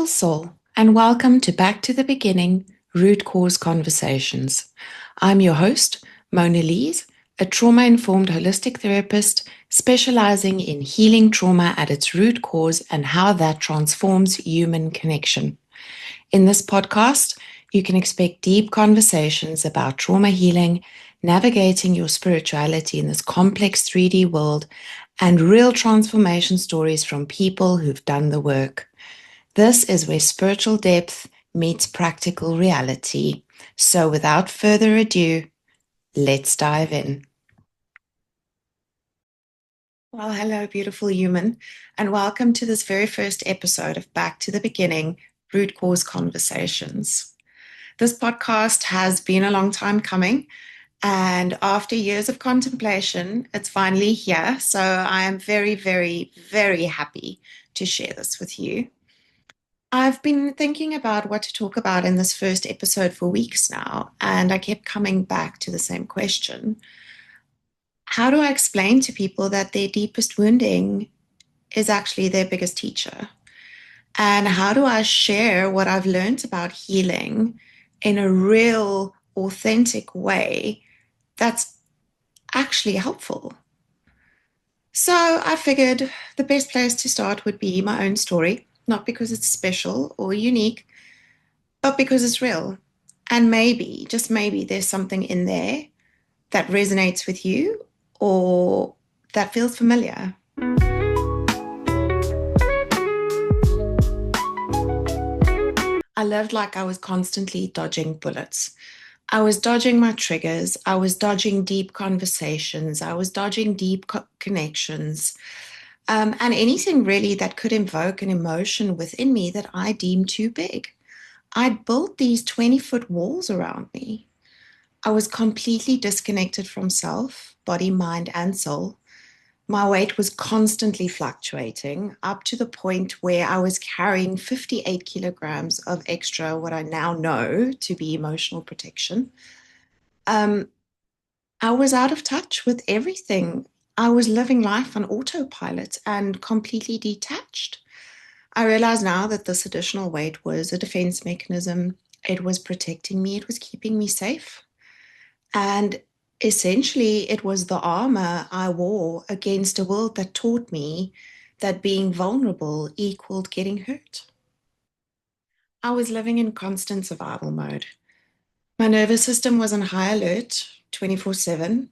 beautiful soul, and welcome to Back to the Beginning Root Cause Conversations. I'm your host, Mona-Lize, a trauma informed holistic therapist specializing in healing trauma at its root cause and how that transforms human connection. In this podcast, you can expect deep conversations about trauma healing, navigating your spirituality in this complex 3D world, and real transformation stories from people who've done the work. This is where spiritual depth meets practical reality. So, without further ado, let's dive in. Well, hello, beautiful human, and welcome to this very first episode of Back to the Beginning Root Cause Conversations. This podcast has been a long time coming, and after years of contemplation, it's finally here. So, I am very, very, very happy to share this with you. I've been thinking about what to talk about in this first episode for weeks now, and I kept coming back to the same question. How do I explain to people that their deepest wounding is actually their biggest teacher? And how do I share what I've learned about healing in a real, authentic way that's actually helpful? So I figured the best place to start would be my own story, not because it's special or unique, but because it's real. And maybe, just maybe, there's something in there that resonates with you or that feels familiar. I lived like I was constantly dodging bullets. I was dodging my triggers. I was dodging deep conversations. I was dodging deep connections. And anything really that could invoke an emotion within me that I deemed too big. I'd built these 20-foot walls around me. I was completely disconnected from self, body, mind, and soul. My weight was constantly fluctuating up to the point where I was carrying 58 kilograms of extra, what I now know to be emotional protection. Um, I was out of touch with everything. I was living life on autopilot and completely detached. I realize now that this additional weight was a defense mechanism. It was protecting me, it was keeping me safe. And essentially, it was the armor I wore against a world that taught me that being vulnerable equaled getting hurt. I was living in constant survival mode. My nervous system was on high alert 24/7,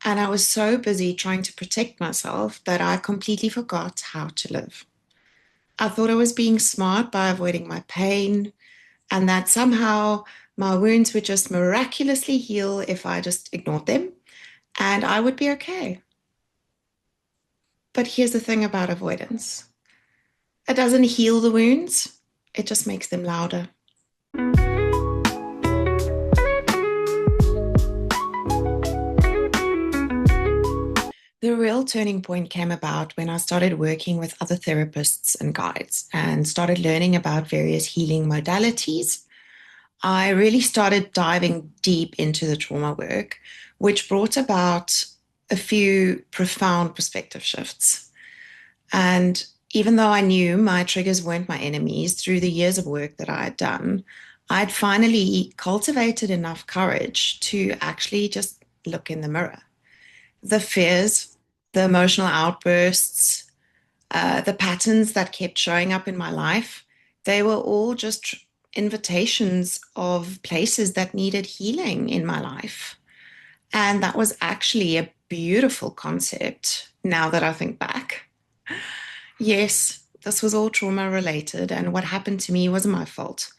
and I was so busy trying to protect myself that I completely forgot how to live. I thought I was being smart by avoiding my pain, and that somehow my wounds would just miraculously heal if I just ignored them, and I would be okay. But here's the thing about avoidance: it doesn't heal the wounds, it just makes them louder. The real turning point came about when I started working with other therapists and guides and started learning about various healing modalities. I really started diving deep into the trauma work, which brought about a few profound perspective shifts. And even though I knew my triggers weren't my enemies through the years of work that I had done, I'd finally cultivated enough courage to actually just look in the mirror. The fears, the emotional outbursts, the patterns that kept showing up in my life, they were all just invitations of places that needed healing in my life. And that was actually a beautiful concept now that I think back. Yes, this was all trauma related, and what happened to me wasn't my fault.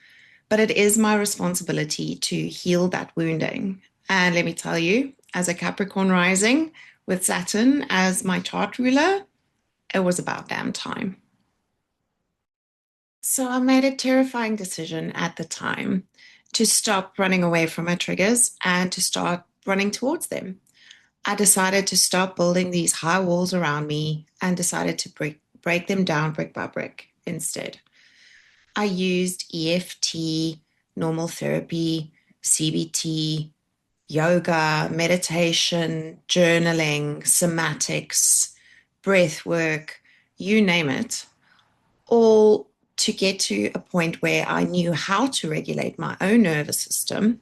But it is my responsibility to heal that wounding. And let me tell you, as a Capricorn rising with Saturn as my chart ruler, it was about damn time. So I made a terrifying decision at the time to stop running away from my triggers and to start running towards them. I decided to stop building these high walls around me and decided to break them down brick by brick instead. I used EFT, normal therapy, CBT, yoga, meditation, journaling, somatics, breath work, you name it, all to get to a point where I knew how to regulate my own nervous system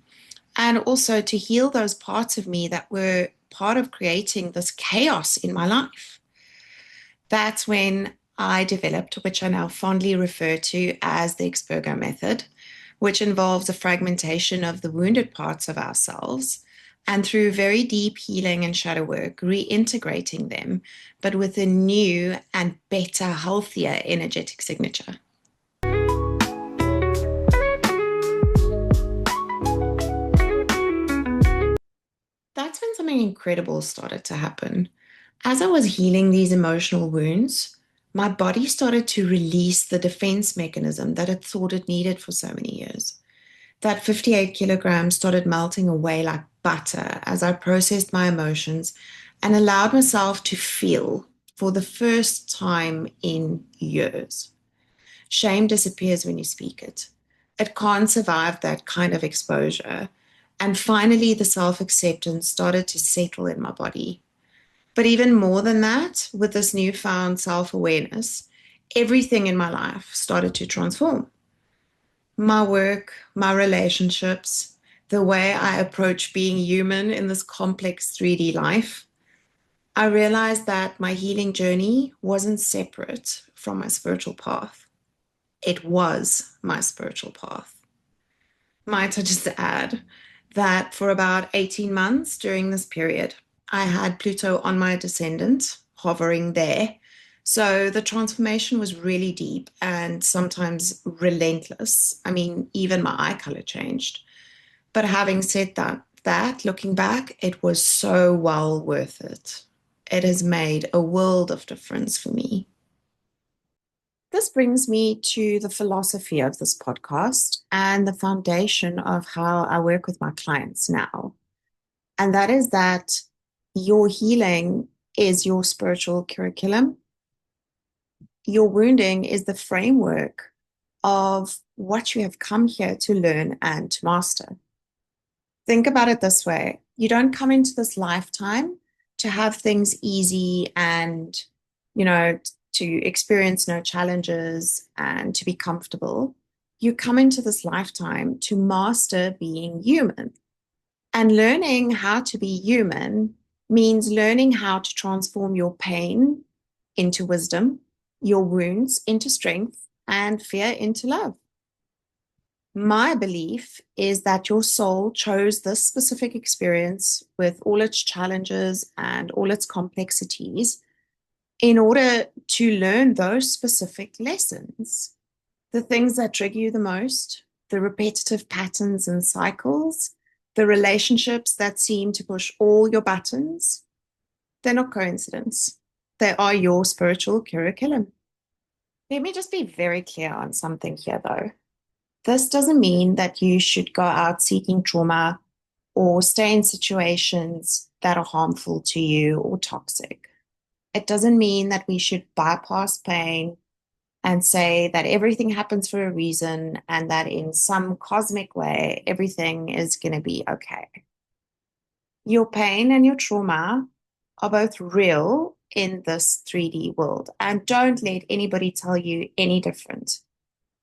and also to heal those parts of me that were part of creating this chaos in my life. That's when I developed, which I now fondly refer to as the Expergo method, which involves a fragmentation of the wounded parts of ourselves and through very deep healing and shadow work, reintegrating them, but with a new and better, healthier energetic signature. That's when something incredible started to happen. As I was healing these emotional wounds, my body started to release the defense mechanism that it thought it needed for so many years. That 58 kilograms started melting away like butter as I processed my emotions and allowed myself to feel for the first time in years. Shame disappears when you speak it. It can't survive that kind of exposure. And finally, the self acceptance started to settle in my body. But even more than that, with this newfound self awareness, everything in my life started to transform. My work, my relationships, the way I approach being human in this complex 3D life. I realized that my healing journey wasn't separate from my spiritual path. It was my spiritual path. Might I just add that for about 18 months during this period, I had Pluto on my descendant hovering there. So the transformation was really deep and sometimes relentless. I mean, even my eye color changed. But having said that looking back, it was so well worth it. It has made a world of difference for me. This brings me to the philosophy of this podcast and the foundation of how I work with my clients now. And that is that your healing is your spiritual curriculum. Your wounding is the framework of what you have come here to learn and to master. Think about it this way. You don't come into this lifetime to have things easy and, you know, to experience no challenges and to be comfortable. You come into this lifetime to master being human. And learning how to be human means learning how to transform your pain into wisdom, your wounds into strength, and fear into love. My belief is that your soul chose this specific experience with all its challenges and all its complexities in order to learn those specific lessons. The things that trigger you the most, the repetitive patterns and cycles, the relationships that seem to push all your buttons, they're not coincidence. They are your spiritual curriculum. Let me just be very clear on something here, though. This doesn't mean that you should go out seeking trauma or stay in situations that are harmful to you or toxic. It doesn't mean that we should bypass pain and say that everything happens for a reason and that in some cosmic way, everything is going to be okay. Your pain and your trauma are both real in this 3D world. And don't let anybody tell you any different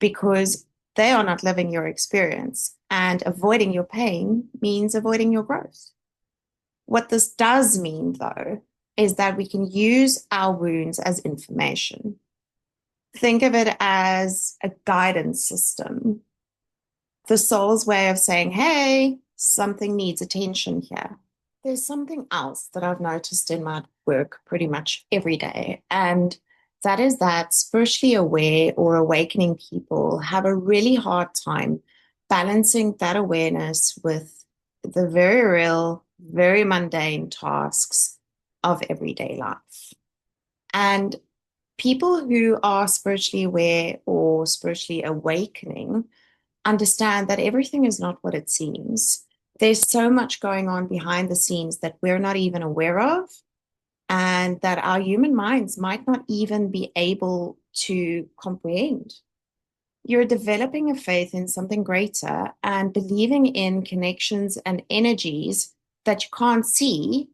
because they are not living your experience. And avoiding your pain means avoiding your growth. What this does mean, though, is that we can use our wounds as information. Think of it as a guidance system, the soul's way of saying, hey, something needs attention here. There's something else that I've noticed in my work pretty much every day, and that is that spiritually aware or awakening people have a really hard time balancing that awareness with the very real, very mundane tasks of everyday life. And people who are spiritually aware or spiritually awakening understand that everything is not what it seems. There's so much going on behind the scenes that we're not even aware of, and that our human minds might not even be able to comprehend. You're developing a faith in something greater and believing in connections and energies that you can't see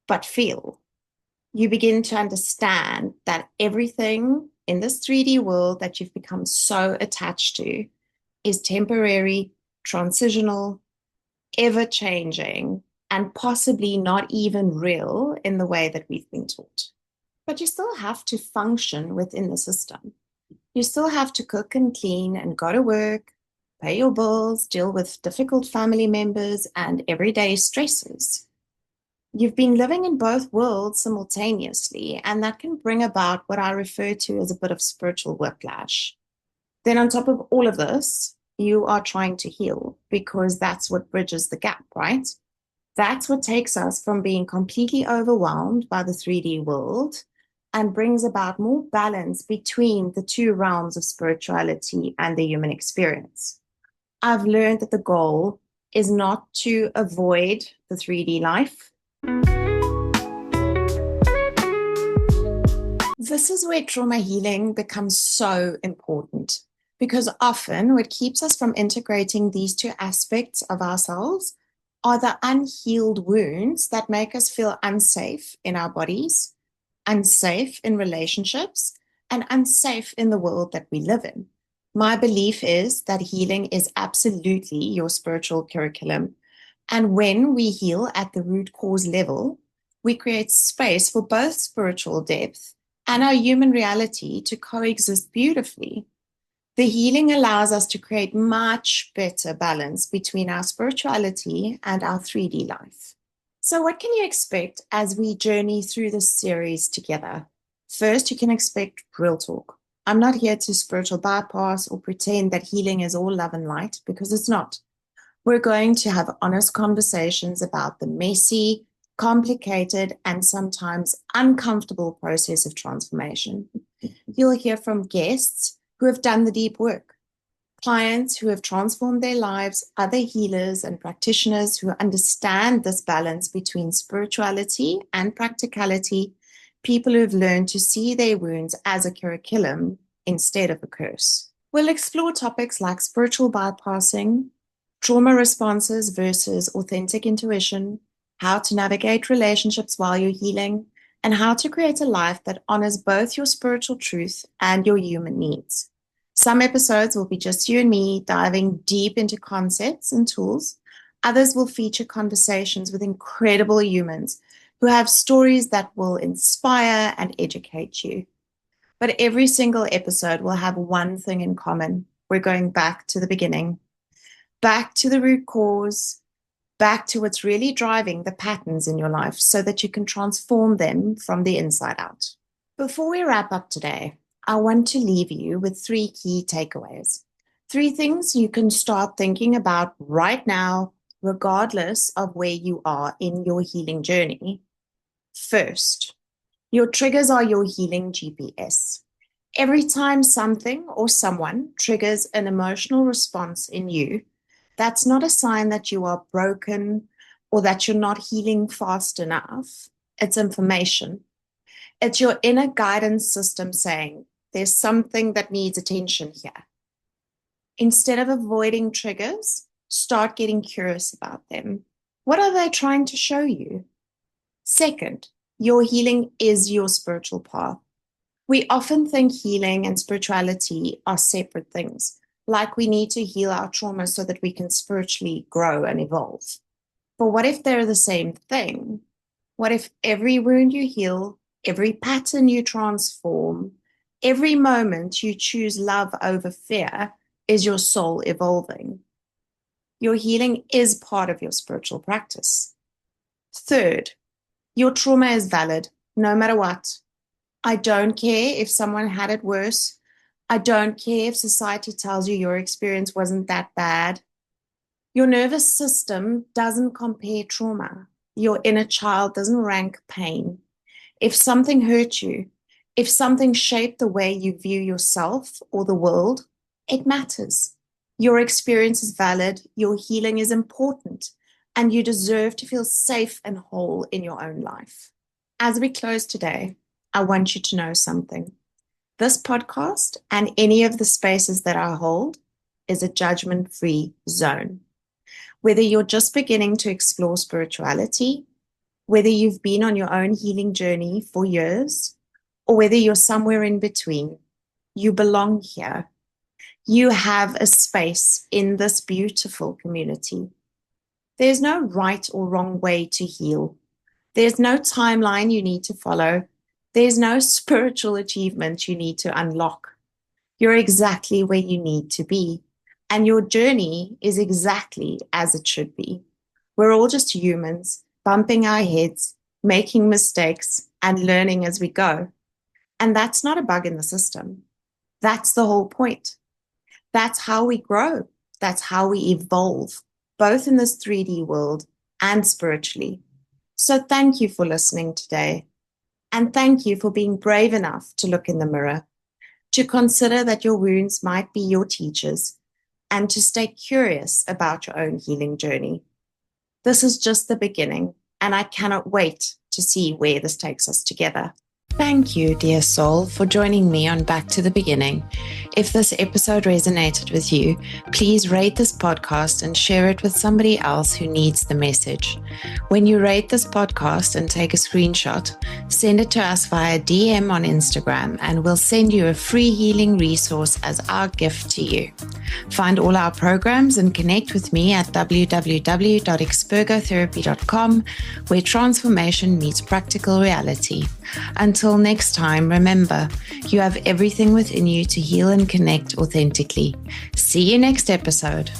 but feel. You begin to understand that everything in this 3D world that you've become so attached to is temporary, transitional, ever changing, and possibly not even real in the way that we've been taught. But you still have to function within the system. You still have to cook and clean and go to work, pay your bills, deal with difficult family members, and everyday stresses. You've been living in both worlds simultaneously, and that can bring about what I refer to as a bit of spiritual whiplash. Then, on top of all of this, you are trying to heal because that's what bridges the gap, right? That's what takes us from being completely overwhelmed by the 3D world and brings about more balance between the two realms of spirituality and the human experience. I've learned that the goal is not to avoid the 3D life. This is where trauma healing becomes so important because often what keeps us from integrating these two aspects of ourselves are the unhealed wounds that make us feel unsafe in our bodies, unsafe in relationships, and unsafe in the world that we live in. My belief is that healing is absolutely your spiritual curriculum. And when we heal at the root cause level, we create space for both spiritual depth and our human reality to coexist beautifully. The healing allows us to create much better balance between our spirituality and our 3D life. So, what can you expect as we journey through this series together? First, you can expect real talk. I'm not here to spiritual bypass or pretend that healing is all love and light because it's not. We're going to have honest conversations about the messy, complicated, and sometimes uncomfortable process of transformation. You'll hear from guests who have done the deep work, clients who have transformed their lives, other healers and practitioners who understand this balance between spirituality and practicality, people who have learned to see their wounds as a curriculum instead of a curse. We'll explore topics like spiritual bypassing, trauma responses versus authentic intuition, how to navigate relationships while you're healing, and how to create a life that honors both your spiritual truth and your human needs. Some episodes will be just you and me diving deep into concepts and tools. Others will feature conversations with incredible humans who have stories that will inspire and educate you. But every single episode will have one thing in common. We're going back to the beginning, back to the root cause, back to what's really driving the patterns in your life so that you can transform them from the inside out. Before we wrap up today, I want to leave you with 3 key takeaways. 3 things you can start thinking about right now, regardless of where you are in your healing journey. First, your triggers are your healing GPS. Every time something or someone triggers an emotional response in you, that's not a sign that you are broken or that you're not healing fast enough. It's information. It's your inner guidance system saying, there's something that needs attention here. Instead of avoiding triggers, start getting curious about them. What are they trying to show you? Second, your healing is your spiritual path. We often think healing and spirituality are separate things, like we need to heal our trauma so that we can spiritually grow and evolve. But what if they're the same thing? What if every wound you heal, every pattern you transform, every moment you choose love over fear is your soul evolving? Your healing is part of your spiritual practice. Third, your trauma is valid, no matter what. I don't care if someone had it worse. I don't care if society tells you your experience wasn't that bad. Your nervous system doesn't compare trauma. Your inner child doesn't rank pain. If something hurt you, if something shaped the way you view yourself or the world, it matters. Your experience is valid, your healing is important, and you deserve to feel safe and whole in your own life. As we close today, I want you to know something. This podcast and any of the spaces that I hold is a judgment-free zone. Whether you're just beginning to explore spirituality, whether you've been on your own healing journey for years, or whether you're somewhere in between, You belong here. You have a space in this beautiful community. There's no right or wrong way to heal. There's no timeline you need to follow. There's no spiritual achievement you need to unlock. You're exactly where you need to be. And your journey is exactly as it should be. We're all just humans, bumping our heads, making mistakes, and learning as we go. And that's not a bug in the system. That's the whole point. That's how we grow. That's how we evolve, both in this 3D world and spiritually. So thank you for listening today. And thank you for being brave enough to look in the mirror, to consider that your wounds might be your teachers, and to stay curious about your own healing journey. This is just the beginning, and I cannot wait to see where this takes us together. Thank you, dear soul, for joining me on Back to the Beginning. If this episode resonated with you, please rate this podcast and share it with somebody else who needs the message. When you rate this podcast and take a screenshot, send it to us via DM on Instagram and we'll send you a free healing resource as our gift to you. Find all our programs and connect with me at www.expergotherapy.com, where transformation meets practical reality. Until next time, remember, you have everything within you to heal and connect authentically. See you next episode.